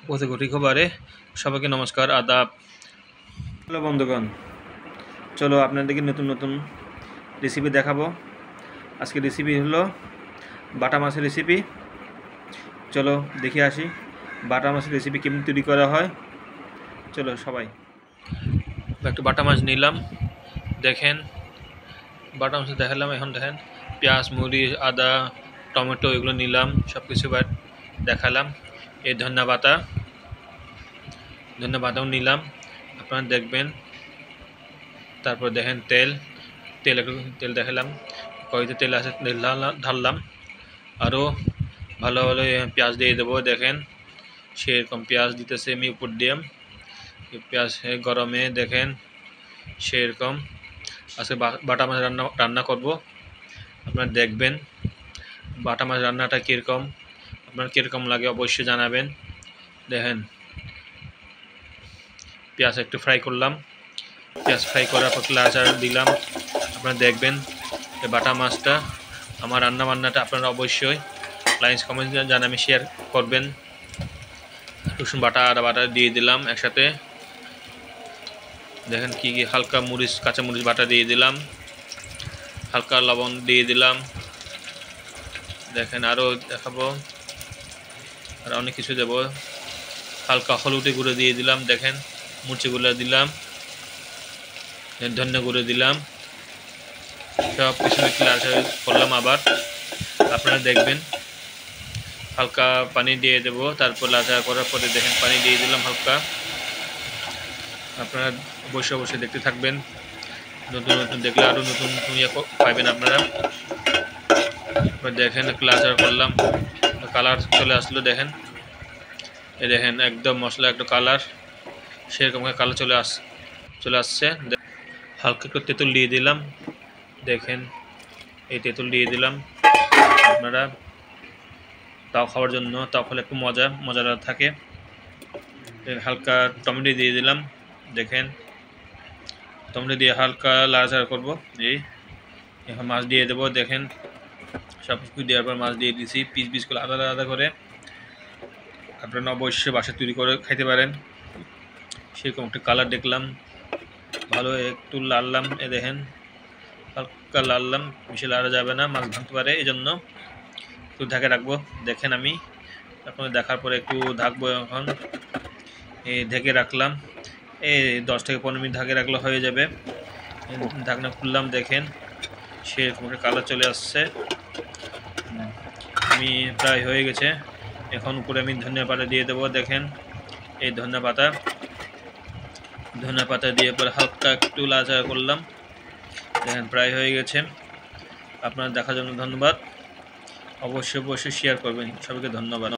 পথে ঘটি খবরে সবাইকে নমস্কার, আদাব। হ্যালো বন্ধুগণ, চলো আপনাদেরকে নতুন নতুন রেসিপি দেখাবো। আজকে রেসিপি হলো বাটা মাছের রেসিপি। চলো দেখে আসি বাটা মাছের রেসিপি কেমন তৈরি করা হয়। চলো সবাই একটু বাটা মাছ নিলাম। দেখেন বাটা মাছ দেখালাম। এখন দেখেন পেঁয়াজ, মরিচ, আদা, টমেটো এগুলো নিলাম, সব কিছু দেখালাম। এই ধনিয়া পাতাও নিলাম, আপনারা দেখবেন। তারপর দেখেন তেল দেখালাম, কড়াইতে তেল আছে, তেল ঢাললাম। আরও ভালো ভালো পেঁয়াজ দিয়ে দেবো। দেখেন সেরকম পেঁয়াজ দিতেছে আমি উপর দিয়ে। পেঁয়াজ গরমে দেখেন সেরকম। আজকে বাটা মাছ রান্না করব। আপনারা দেখবেন বাটা মাছ রান্নাটা কীরকম, আপনার কীরকম লাগে অবশ্যই জানাবেন। দেখেন পেঁয়াজ একটু ফ্রাই করলাম, পেঁয়াজ ফ্রাই করার পর লাচার দিলাম। আপনারা দেখবেন এই বাটা মাছটা, আমার রান্নাবান্নাটা আপনারা অবশ্যই লাইক কমেন্ট জানাবেন, শেয়ার করবেন। রসুন বাটা, আদা বাটা দিয়ে দিলাম একসাথে। দেখেন কি হালকা মরিচ, কাঁচা মরিচ বাটা দিয়ে দিলাম, হালকা লবণ দিয়ে দিলাম। দেখেন আরও দেখাবো, আর অনেক কিছু দেবো। হালকা হলুদের গুঁড়ো দিয়ে দিলাম, দেখেন মরিচের গুঁড়ো দিলাম, ধনিয়া গুঁড়ো দিলাম, সব কিছু লাচার করলাম। আবার আপনারা দেখবেন হালকা পানি দিয়ে দেবো। তারপর লাচা করার পরে দেখেন পানি দিয়ে দিলাম হালকা। আপনারা অবশ্যই দেখতে থাকবেন। নতুন নতুন দেখলে আরও নতুন নতুন ইয়ে পাইবেন আপনারা। দেখেন লাচা করলাম, কালার চলে আসলো। দেখেন এই দেখেন একদম মশলা একটু কালার সেরকম কালার চলে আসছে। হালকা একটু তেঁতুল দিয়ে দিলাম। দেখেন এই তেঁতুল দিয়ে দিলাম আপনারা তাও খাওয়ার জন্য, তাও ফলে একটু মজাদার থাকে। হালকা টমেটো দিয়ে দিলাম। দেখেন টমেটো দিয়ে হালকা লাড়াচাড়া করবো। এখন মাছ দিয়ে দেবো। দেখেন সব কিছু দেওয়ার পর মাছ দিয়ে দিয়েছি, পিস করে আলাদা আলাদা করে। আপনারা অবশ্যই বাসায় তৈরি করে খাইতে পারেন। সেরকম একটা কালার দেখলাম, ভালো একটু লাড়লাম। দেখেন হালকা লাড়লাম, বেশি লাড়া যাবে না, মাছ ভাঙতে পারে, এই জন্য একটু ঢাকে রাখবো। দেখেন আমি আপনাদের দেখার পরে একটু ঢাকবো। এখন ঢেকে রাখলাম, 10 থেকে 15 মিনিট ঢাকে রাখলে হয়ে যাবে। ঢাকনা খুললাম, দেখেন সেরকম একটা কালার চলে আসছে। আমি প্রায় হয়ে গেছে। এখন উপরে আমি ধনিয়া পাতা দিয়ে দেবো। দেখেন এই ধনিয়া পাতা দিয়ে পরে হালকা একটু লাচা করলাম। দেখেন প্রায় হয়ে গেছে। আপনারা দেখার জন্য ধন্যবাদ। অবশ্যই শেয়ার করবেন। সবাইকে ধন্যবাদ।